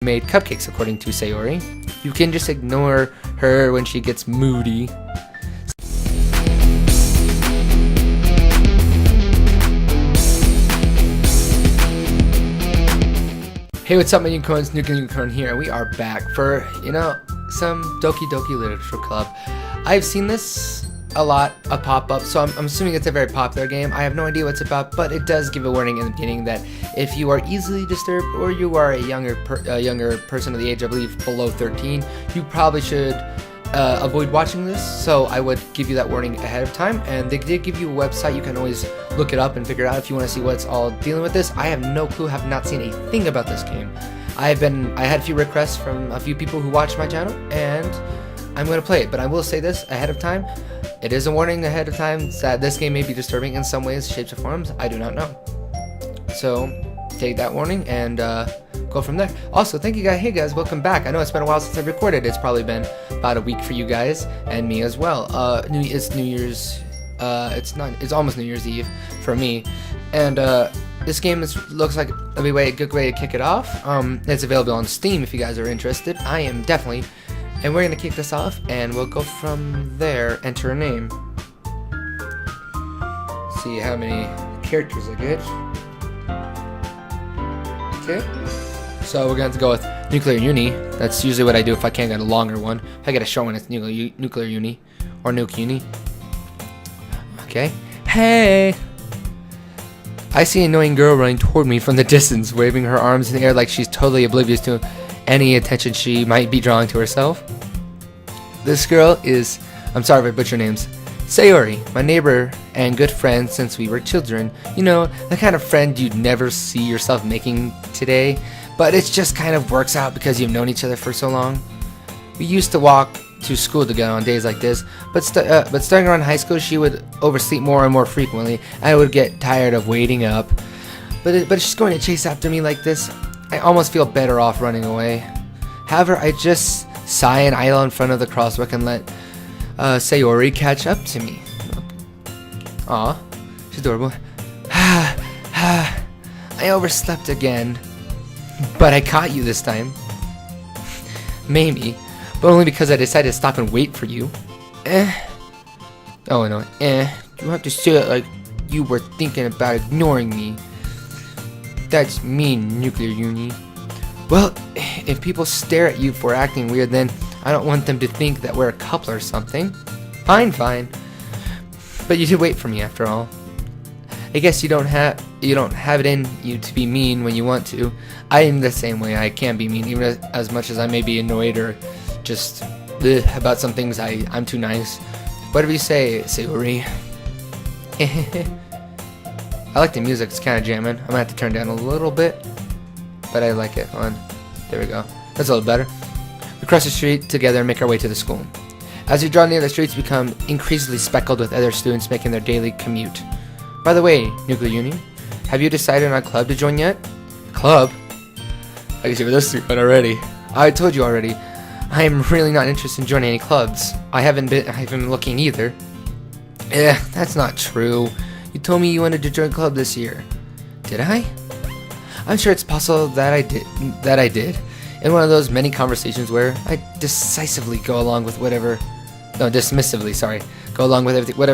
made cupcakes, according to Sayori. You can just ignore her when she gets moody. Hey, what's up, my unicorns? Nuke Unicorn here. We are back for, some Doki Doki Literature Club. I've seen this a lot, a pop-up, so I'm assuming it's a very popular game. I have no idea what it's about, but it does give a warning in the beginning that if you are easily disturbed or you are a younger person of the age, I believe, below 13, you probably should avoid watching this. So I would give you that warning ahead of time, and they did give you a website. You can always look it up and figure it out if you want to see what's all dealing with this. I have no clue, have not seen a thing about this game. I had a few requests from a few people who watch my channel, and I'm going to play it, but I will say this ahead of time. It is a warning ahead of time that this game may be disturbing in some ways, shapes, or forms. I do not know. So take that warning and go from there. Also, thank you guys. Hey guys, welcome back. I know it's been a while since I recorded. It's probably been about a week for you guys and me as well. It's New Year's. It's almost New Year's Eve for me, and this game looks like a good way to kick it off. It's available on Steam if you guys are interested. I am definitely. And we're going to kick this off, and we'll go from there. Enter a name. See how many characters I get. Okay. So we're going to have to go with Nuclear Uni. That's usually what I do if I can't get a longer one. If I get a short one, it's Nuclear Uni. Or Nuke Uni. Okay. Hey! I see an annoying girl running toward me from the distance, waving her arms in the air like she's totally oblivious to any attention she might be drawing to herself. This girl is, I'm sorry if I butcher names, Sayori, my neighbor and good friend since we were children. You know, the kind of friend you'd never see yourself making today, but it just kind of works out because you've known each other for so long. We used to walk to school together on days like this, but starting around high school, she would oversleep more and more frequently. I would get tired of waiting up, but she's going to chase after me like this. I almost feel better off running away. However, I just sigh and idle in front of the crosswalk and let Sayori catch up to me. Aw, she's adorable. I overslept again, but I caught you this time. Maybe, but only because I decided to stop and wait for you. Oh no, you have to say it like you were thinking about ignoring me. That's mean, Nuclear Uni. Well, if people stare at you for acting weird, then I don't want them to think that we're a couple or something. Fine. But you did wait for me after all. I guess you don't have it in you to be mean when you want to. I am the same way. I can't be mean, even as much as I may be annoyed or just about some things. I'm too nice. Whatever you say, Sayori. I like the music, it's kind of jamming. I'm gonna have to turn down a little bit, but I like it. Hold on. There we go. That's a little better. We cross the street together and make our way to the school. As we draw near, the streets become increasingly speckled with other students making their daily commute. By the way, Nuclear Uni, have you decided on a club to join yet? Club? I can see where this is going already. I told you already. I am really not interested in joining any clubs. I haven't been looking either. That's not true. You told me you wanted to join a club this year. Did I? I'm sure it's possible that I did. In one of those many conversations where I dismissively go along with whatever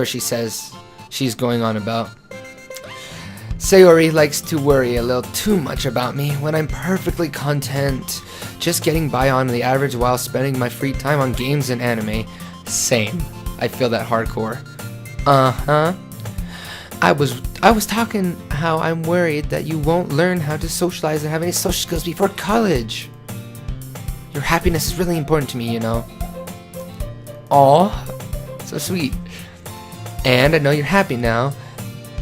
she says she's going on about. Sayori likes to worry a little too much about me when I'm perfectly content just getting by on the average while spending my free time on games and anime. Same. I feel that hardcore. I was talking how I'm worried that you won't learn how to socialize and have any social skills before college. Your happiness is really important to me, you know. Aw, so sweet. And I know you're happy now,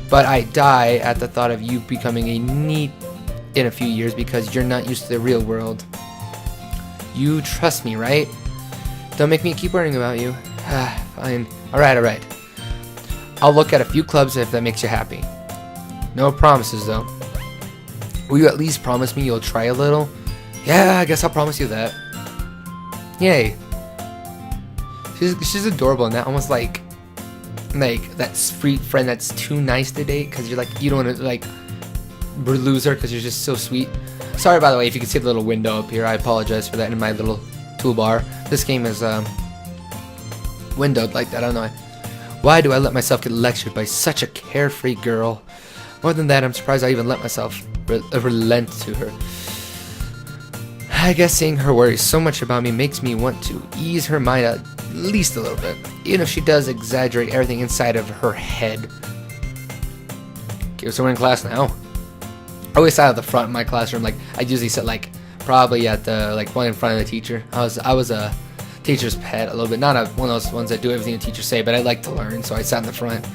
but I die at the thought of you becoming a NEET in a few years because you're not used to the real world. You trust me, right? Don't make me keep worrying about you. Fine. Alright. I'll look at a few clubs if that makes you happy. No promises, though. Will you at least promise me you'll try a little? Yeah, I guess I'll promise you that. Yay. She's adorable in that, almost like that sweet friend that's too nice to date because you're like, you don't want to like lose her because you're just so sweet. Sorry, by the way, if you can see the little window up here, I apologize for that in my little toolbar. This game is windowed like that, I don't know. Why do I let myself get lectured by such a carefree girl? More than that, I'm surprised I even let myself relent to her. I guess seeing her worry so much about me makes me want to ease her mind at least a little bit, even if she does exaggerate everything inside of her head. Okay, so we're in class now. I always sat at the front of my classroom. Like, I'd usually sit like probably at the one in front of the teacher. I was a teacher's pet a little bit, not one of those ones that do everything the teachers say, but I like to learn, so I sat in the front.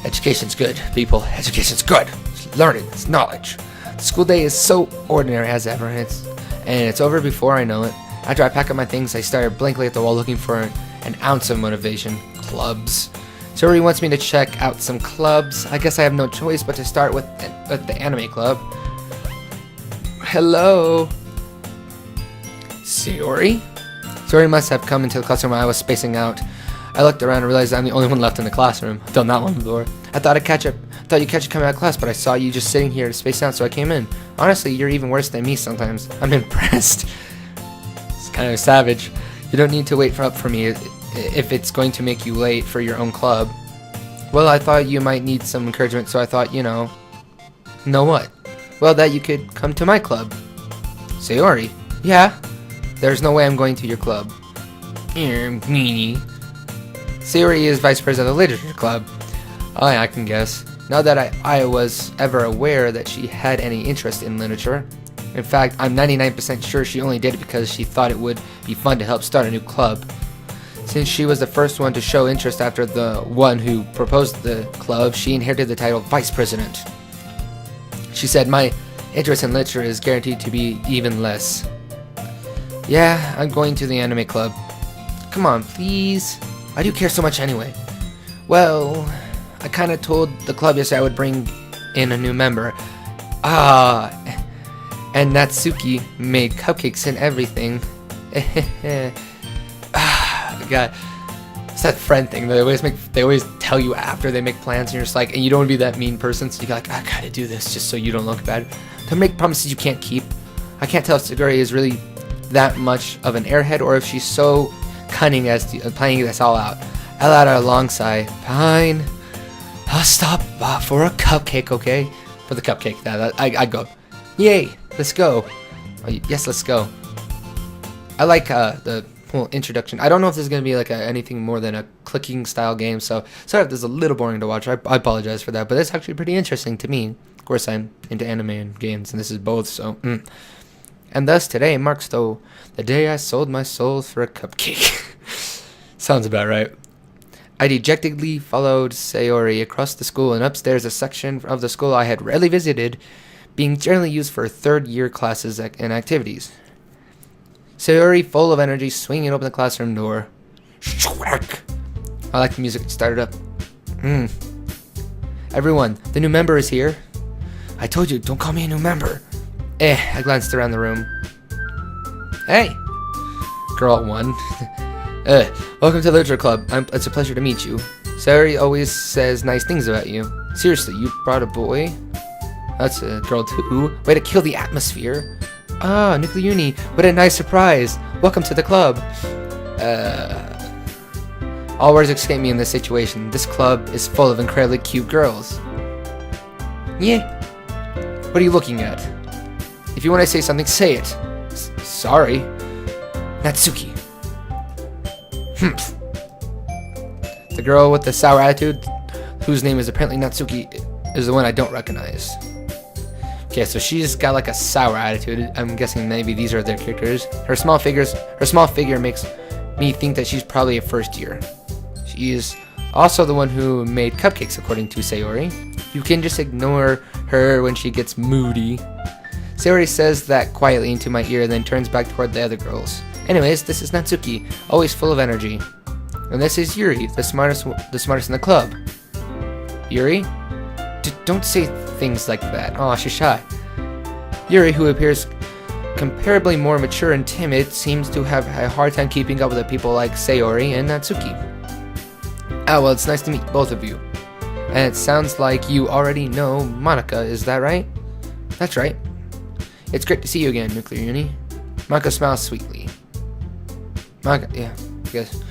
Education's good, people. Education's good. It's learning. It's knowledge. The school day is so ordinary as ever, and it's over before I know it. After I pack up my things, I stared blankly at the wall looking for an ounce of motivation. Clubs. Sayori wants me to check out some clubs. I guess I have no choice but to start with the anime club. Hello? Sayori? Sayori must have come into the classroom while I was spacing out. I looked around and realized I'm the only one left in the classroom. I've done that one before. I thought you'd catch you coming out of class, but I saw you just sitting here to space out, so I came in. Honestly, you're even worse than me sometimes. I'm impressed. It's kind of savage. You don't need to wait up for me if it's going to make you late for your own club. Well, I thought you might need some encouragement, so I thought, Know what? Well, that you could come to my club. Sayori? Yeah? There's no way I'm going to your club. Meanie. Sayori is vice president of the literature club. Oh, yeah, I can guess. Not that I was ever aware that she had any interest in literature. In fact, I'm 99% sure she only did it because she thought it would be fun to help start a new club. Since she was the first one to show interest after the one who proposed the club, she inherited the title vice president. She said, my interest in literature is guaranteed to be even less. Yeah, I'm going to the anime club. Come on, please. Why do you care so much anyway? Well, I kind of told the club yesterday I would bring in a new member. And Natsuki made cupcakes and everything. God, it's that friend thing. They always tell you after they make plans, and you're just like, and you don't want to be that mean person, so you're like, I gotta do this just so you don't look bad. Don't make promises you can't keep. I can't tell if Saguri is really that much of an airhead, or if she's so cunning as to planning this all out. I let out a long sigh. Fine. I'll stop for a cupcake, okay? For the cupcake, I go. Yay, let's go. Oh, yes, let's go. I like the whole introduction. I don't know if this is going to be like anything more than a clicking style game, so sorry if this is a little boring to watch. I apologize for that, but it's actually pretty interesting to me. Of course, I'm into anime and games, and this is both, so... And thus, today marks the day I sold my soul for a cupcake. Sounds about right. I dejectedly followed Sayori across the school and upstairs, a section of the school I had rarely visited, being generally used for third-year classes and activities. Sayori, full of energy, swinging open the classroom door. Schwack! I like the music. It started up. Everyone, the new member is here. I told you, don't call me a new member. I glanced around the room. Hey! Girl 1. Welcome to the Literature Club. It's a pleasure to meet you. Sayori always says nice things about you. Seriously, you brought a boy? That's a girl 2. Way to kill the atmosphere. Ah, Nuclear Uni. What a nice surprise. Welcome to the club. All words escape me in this situation. This club is full of incredibly cute girls. Yeah. What are you looking at? If you want to say something, say it. Sorry. Natsuki. The girl with the sour attitude, whose name is apparently Natsuki, is the one I don't recognize. Okay, so she's got like a sour attitude. I'm guessing maybe these are their characters. Her small figure makes me think that she's probably a first year. She is also the one who made cupcakes, according to Sayori. You can just ignore her when she gets moody. Sayori says that quietly into my ear, then turns back toward the other girls. Anyways, this is Natsuki, always full of energy. And this is Yuri, the smartest in the club. Yuri? Don't say things like that. Aw, she's shy. Yuri, who appears comparably more mature and timid, seems to have a hard time keeping up with the people like Sayori and Natsuki. Ah, well, it's nice to meet both of you. And it sounds like you already know Monica, is that right? That's right. It's great to see you again, Nuclear Uni. Monica smiles sweetly. Monica, yeah, I guess.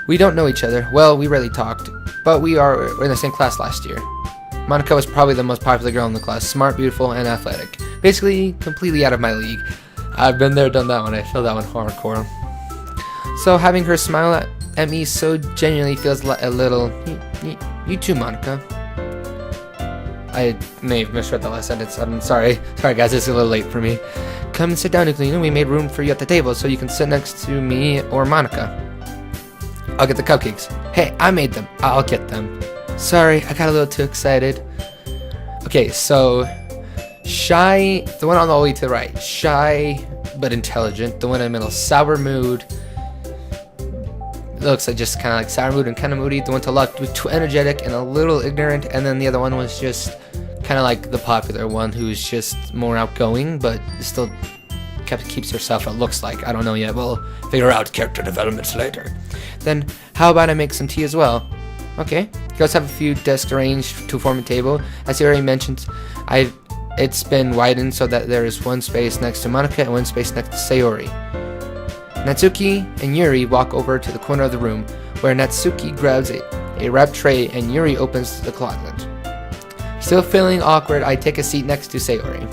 We don't know each other. Well, we rarely talked, but we were in the same class last year. Monica was probably the most popular girl in the class. Smart, beautiful, and athletic. Basically, completely out of my league. I've been there, done that one. I feel that one hardcore. So having her smile at me so genuinely feels a little... You too, Monica. I may have misread the last sentence. I'm sorry. Sorry, guys. It's a little late for me. Come and sit down, Nuclear. We made room for you at the table so you can sit next to me or Monica. I'll get the cupcakes. Hey, I made them. I'll get them. Sorry, I got a little too excited. Okay, so... Shy, the one on the way to the right. Shy, but intelligent. The one in the middle, sour mood. Looks like just kind of like sour mood and kind of moody. The one to left was too energetic and a little ignorant. And then the other one was just kind of like the popular one, who's just more outgoing, but still keeps herself, it looks like. I don't know yet. We'll figure out character developments later. Then, how about I make some tea as well? Okay. Girls have a few desks arranged to form a table. As you already mentioned, it's been widened so that there is one space next to Monica and one space next to Sayori. Natsuki and Yuri walk over to the corner of the room, where Natsuki grabs a wrap tray and Yuri opens the closet. Still feeling awkward, I take a seat next to Sayori.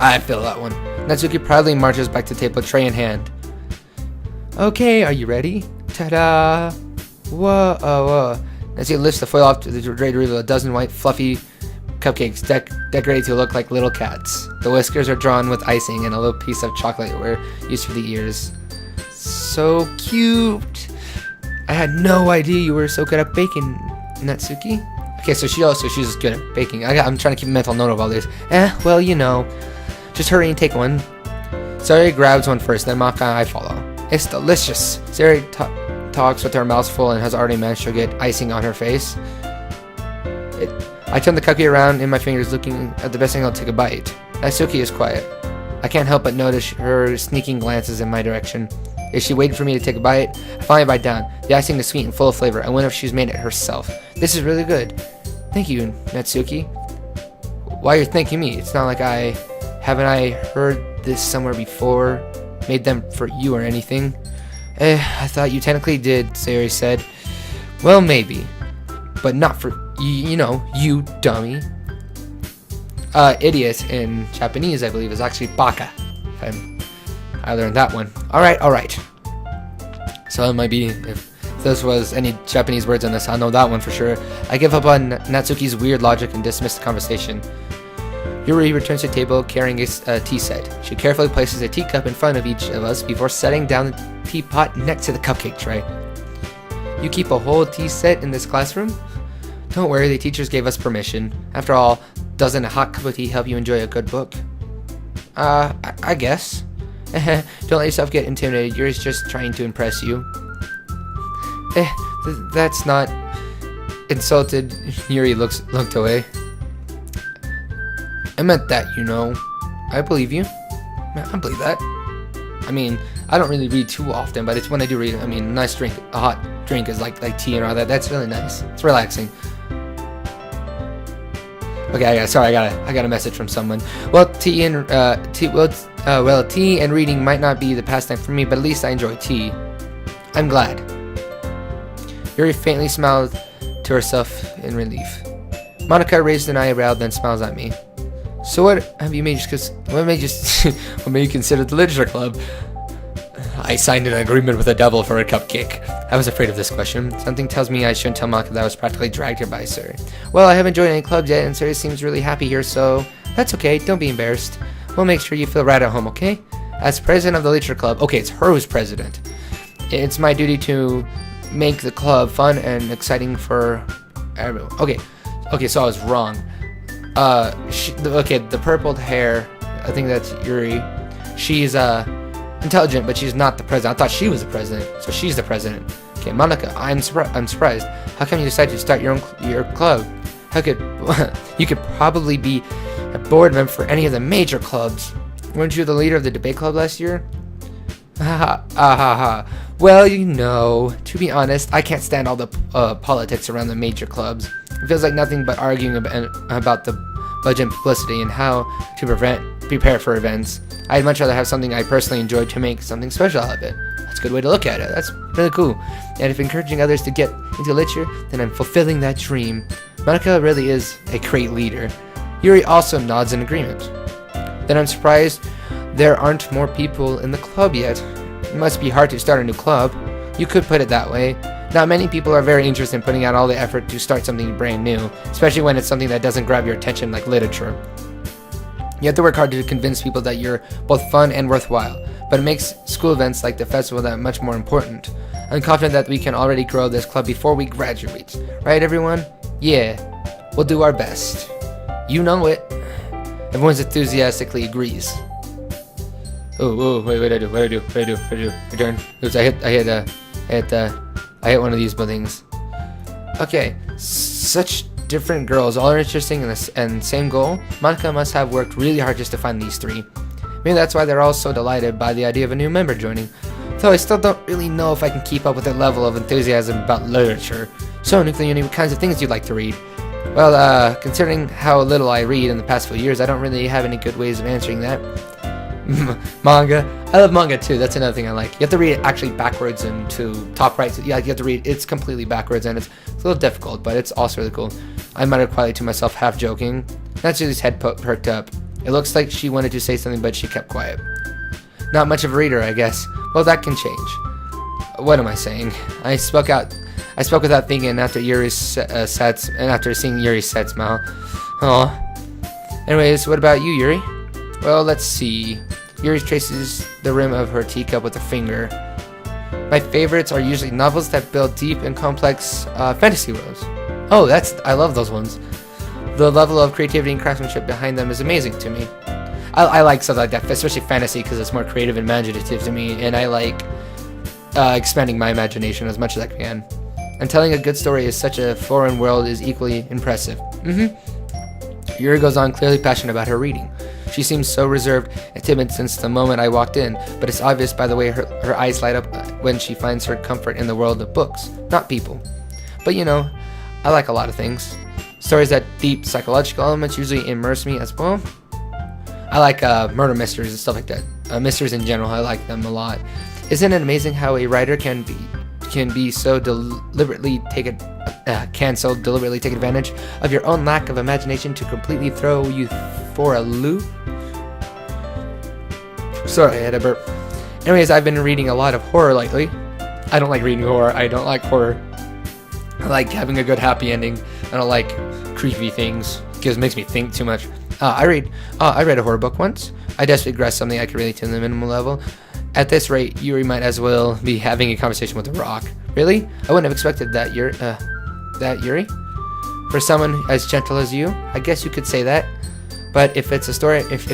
I feel that one. Natsuki proudly marches back to the table, tray in hand. Okay, are you ready? Ta-da! Whoa. Natsuki lifts the foil off to the tray to reveal a dozen white, fluffy cupcakes decorated to look like little cats. The whiskers are drawn with icing and a little piece of chocolate were used for the ears. So cute! I had no idea you were so good at baking, Natsuki. Okay, so she's good at baking. I'm trying to keep a mental note of all this. Well, you know. Just hurry and take one. Sayori grabs one first, then Maka and I follow. It's delicious. Sayori talks with her mouth full and has already managed to get icing on her face. I turn the cupcake around in my fingers, looking at the best angle to take a bite. Natsuki is quiet. I can't help but notice her sneaking glances in my direction. Is she waiting for me to take a bite? I finally bite down. The icing is sweet and full of flavor. I wonder if she's made it herself. This is really good. Thank you, Natsuki. Why you're thanking me? It's not like haven't I heard this somewhere before? Made them for you or anything? I thought you technically did, Sayori said. Well, maybe. But not for, you know, you dummy. Idiot in Japanese, I believe, is actually baka. I learned that one. Alright. So it might be, if this was any Japanese words in this, I know that one for sure. I give up on Natsuki's weird logic and dismiss the conversation. Yuri returns to the table carrying a tea set. She carefully places a teacup in front of each of us before setting down the teapot next to the cupcake tray. You keep a whole tea set in this classroom? Don't worry, the teachers gave us permission. After all, doesn't a hot cup of tea help you enjoy a good book? I guess. Don't let yourself get intimidated. Yuri's just trying to impress you. That's not... Insulted, Yuri looked away. I meant that, you know. I believe you. I believe that. I mean, I don't really read too often, but it's when I do read, I mean, a nice drink, a hot drink is like tea and all that. That's really nice. It's relaxing. Okay, I got a message from someone. Well, tea and reading might not be the pastime for me, but at least I enjoy tea. I'm glad. Yuri faintly smiled to herself in relief. Monica raised an eyebrow, then smiles at me. So what made you consider the literature club? I signed an agreement with the devil for a cupcake. I was afraid of this question. Something tells me I shouldn't tell Monica that I was practically dragged here by Suri. Well, I haven't joined any clubs yet, and Suri seems really happy here, so that's okay. Don't be embarrassed. We'll make sure you feel right at home, okay? As president of the literature club, okay, it's her who's president. It's my duty to make the club fun and exciting for everyone. Okay, so I was wrong. The purpled hair, I think that's Yuri. She's intelligent, but she's not the president. I thought she was the president, so she's the president. Okay, Monica, I'm surprised. How come you decided to start your club? You could probably be a board member for any of the major clubs. Weren't you the leader of the debate club last year? Well, you know, to be honest, I can't stand all the politics around the major clubs. It feels like nothing but arguing about the budget publicity and how to prepare for events. I'd much rather have something I personally enjoy to make something special out of it. That's a good way to look at it. That's really cool. And if encouraging others to get into literature, then I'm fulfilling that dream. Monica really is a great leader. Yuri also nods in agreement. Then I'm surprised there aren't more people in the club yet. It must be hard to start a new club. You could put it that way. Not many people are very interested in putting out all the effort to start something brand new, especially when it's something that doesn't grab your attention like literature. You have to work hard to convince people that you're both fun and worthwhile, but it makes school events like the festival that much more important. I'm confident that we can already grow this club before we graduate. Right, everyone? Yeah, we'll do our best. You know it. Everyone's enthusiastically agrees. Oh, wait, what do I do? Return. Oops, I hit one of these buildings. Okay, such different girls, all are interesting and same goal. Monica must have worked really hard just to find these three. Maybe that's why they're all so delighted by the idea of a new member joining. Though I still don't really know if I can keep up with their level of enthusiasm about literature. So, Nuclear Uni, what kinds of things you'd like to read? Well, considering how little I read in the past few years, I don't really have any good ways of answering that. Manga. I love manga too. That's another thing I like. You have to read it actually backwards into top right. Yeah, you have to read it's completely backwards and it's a little difficult, but it's also really cool. I muttered quietly to myself, half joking. Naturally's head perked up. It looks like she wanted to say something, but she kept quiet. Not much of a reader, I guess. Well, that can change. What am I saying? I spoke without thinking after Yuri's sets, and after seeing Yuri's sad smile. Aw. Anyways, what about you, Yuri? Well, let's see. Yuri traces the rim of her teacup with a finger. My favorites are usually novels that build deep and complex fantasy worlds. Oh, I love those ones. The level of creativity and craftsmanship behind them is amazing to me. I like stuff like that, especially fantasy, because it's more creative and imaginative to me, and I like expanding my imagination as much as I can. And telling a good story is such a foreign world is equally impressive. Yuri goes on, clearly passionate about her reading. She seems so reserved and timid since the moment I walked in, but it's obvious by the way her eyes light up when she finds her comfort in the world of books, not people. But you know, I like a lot of things. Stories that deep psychological elements usually immerse me as well. I like murder mysteries and stuff like that. Mysteries in general, I like them a lot. Isn't it amazing how a writer can so deliberately take advantage of your own lack of imagination to completely throw you for a loop? Sorry, I had a burp. Anyways, I've been reading a lot of horror lately. I don't like reading horror. I don't like horror. I like having a good happy ending. I don't like creepy things because it makes me think too much. I read a horror book once. I desperately grasped something I could relate to on the minimal level. At this rate, Yuri might as well be having a conversation with a rock. Really? I wouldn't have expected that, Yuri. For someone as gentle as you, I guess you could say that. But if it's a story, if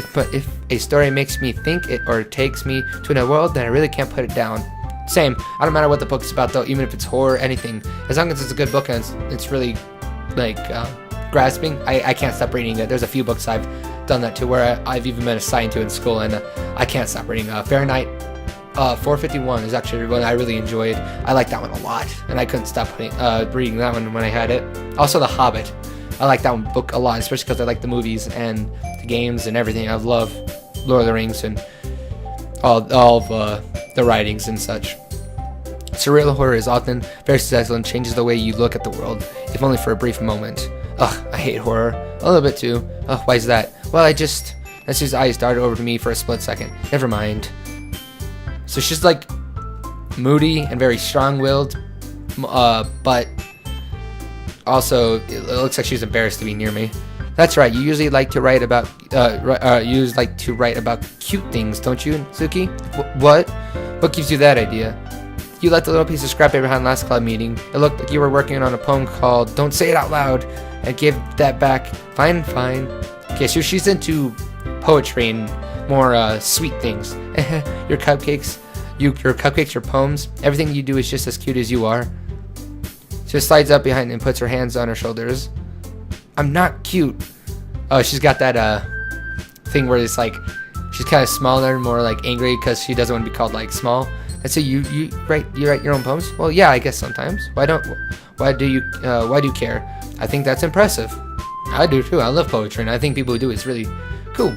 a story makes me think it or takes me to another world, then I really can't put it down. Same. I don't matter what the book's about though, even if it's horror, anything. As long as it's a good book and it's really like grasping, I can't stop reading it. There's a few books I've done that to where I've even been assigned to in school, and I can't stop reading. Fahrenheit 451 is actually one I really enjoyed. I like that one a lot, and I couldn't stop reading that one when I had it. Also, The Hobbit. I like that one book a lot, especially because I like the movies and the games and everything. I love Lord of the Rings and all of the writings and such. Surreal horror is often very successful and changes the way you look at the world, if only for a brief moment. Ugh, I hate horror. A little bit too. Ugh, why is that? Well, Nancy's eyes darted over to me for a split second. Never mind. So she's like moody and very strong-willed, but also it looks like she's embarrassed to be near me. That's right. You usually like to write about cute things, don't you, Suki? What? What gives you that idea? You left a little piece of scrap paper behind last club meeting. It looked like you were working on a poem called "Don't Say It Out Loud." I gave that back. Fine. Okay, so she's into poetry and more sweet things. Your cupcakes, your poems, everything you do is just as cute as you are. She slides up behind and puts her hands on her shoulders. I'm not cute. Oh, she's got that thing where it's like she's kind of smaller, more like angry because she doesn't want to be called like small. And so you write your own poems? Well, yeah, I guess sometimes. Why do you care? I think that's impressive. I do too. I love poetry, and I think people who do it's really cool.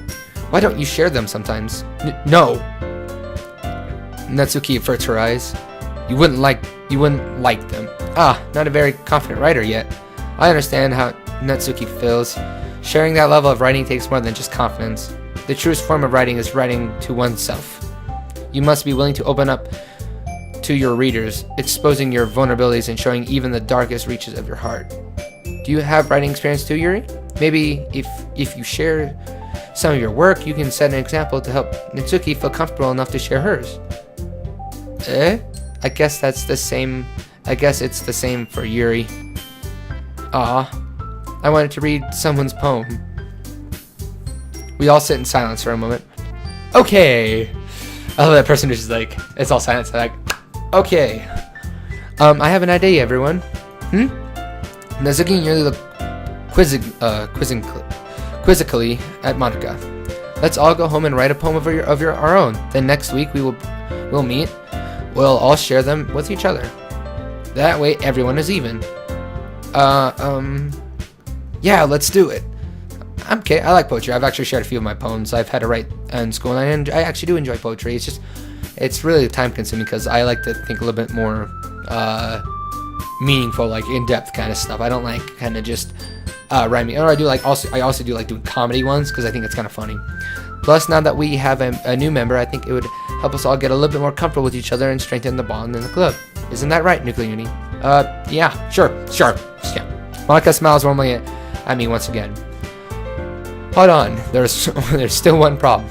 Why don't you share them sometimes? No. Natsuki averts her eyes. You wouldn't like them. Ah, not a very confident writer yet. I understand how Natsuki feels. Sharing that level of writing takes more than just confidence. The truest form of writing is writing to oneself. You must be willing to open up to your readers, exposing your vulnerabilities and showing even the darkest reaches of your heart. Do you have writing experience too, Yuri? Maybe if you share some of your work, you can set an example to help Natsuki feel comfortable enough to share hers. I guess that's the same. I guess it's the same for Yuri. I wanted to read someone's poem. We all sit in silence for a moment. Okay. I love that person who's just like, it's all silence. Like, okay. I have an idea, everyone. Natsuki and Yuri look quizzically at Monica. Let's all go home and write a poem of our own. Then next week we'll meet. We'll all share them with each other. That way everyone is even. Yeah, let's do it. I'm okay. I like poetry. I've actually shared a few of my poems I've had to write in school, and I actually do enjoy poetry. It's really time consuming because I like to think a little bit more meaningful, like in-depth kind of stuff. I don't like kind of just rhyming. Or I also do like doing comedy ones because I think it's kind of funny. Plus, now that we have a new member, I think it would help us all get a little bit more comfortable with each other and strengthen the bond in the club. Isn't that right, Nuclear Uni? Yeah, sure. Yeah. Monica smiles warmly at me once again. Hold on, there's still one problem.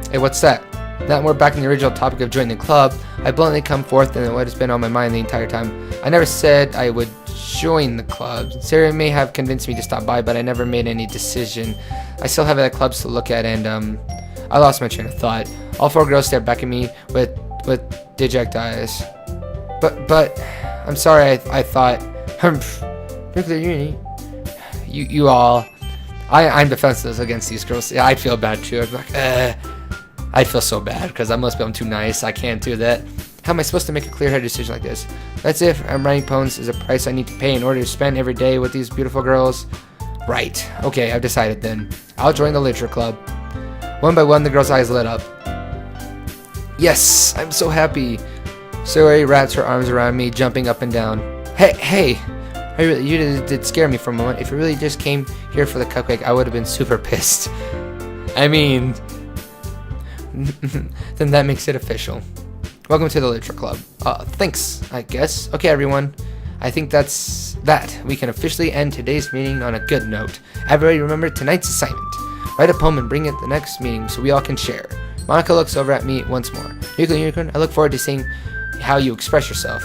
Hey, what's that? Now that we're back in the original topic of joining the club, I bluntly come forth and what has been on my mind the entire time. I never said I would join the club. Sarah may have convinced me to stop by, but I never made any decision. I still have other clubs to look at, and I lost my train of thought. All four girls stare back at me with dejected eyes. But I'm sorry. I thought Nuclear Uni. You all. I'm defenseless against these girls. Yeah, I'd feel bad too. I'd be like, I'd feel so bad because I must be I'm too nice. I can't do that. How am I supposed to make a clear-headed decision like this? That's if I'm writing poems is a price I need to pay in order to spend every day with these beautiful girls. Right. Okay, I've decided then. I'll join the literature club. One by one, the girls' eyes lit up. Yes, I'm so happy. Suri wraps her arms around me, jumping up and down. Hey. You did scare me for a moment. If you really just came here for the cupcake, I would have been super pissed. I mean, then that makes it official. Welcome to the Literature Club. Thanks, I guess. Okay, everyone. I think that's that. We can officially end today's meeting on a good note. Everybody remember tonight's assignment. Write a poem and bring it to the next meeting so we all can share. Monica looks over at me once more. Unicorn, I look forward to seeing how you express yourself.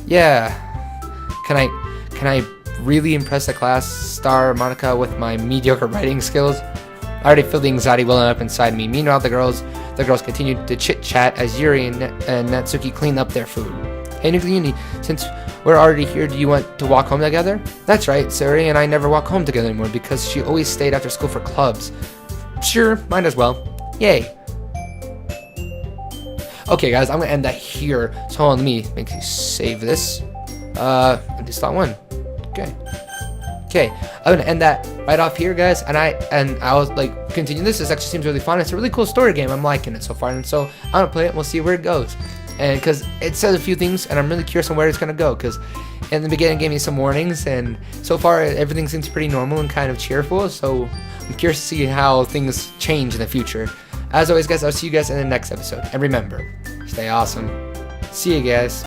Yeah. Can I really impress the class star Monica with my mediocre writing skills? I already feel the anxiety welling up inside me. Meanwhile, the girls continued to chit-chat as Yuri and Natsuki cleaned up their food. Hey, Nuclear, since we're already here, do you want to walk home together? That's right, Suri and I never walk home together anymore because she always stayed after school for clubs. Sure, might as well. Yay. Okay, guys, I'm going to end that here. So hold on, let me save this. I just thought one. Okay, I'm gonna end that right off here, guys, and I'll like continue this. This actually seems really fun. It's a really cool story game. I'm liking it so far, and so I'm gonna play it and we'll see where it goes. And because it says a few things, and I'm really curious on where it's gonna go. Because in the beginning, it gave me some warnings, and so far everything seems pretty normal and kind of cheerful. So I'm curious to see how things change in the future. As always, guys, I'll see you guys in the next episode. And remember, stay awesome. See you guys.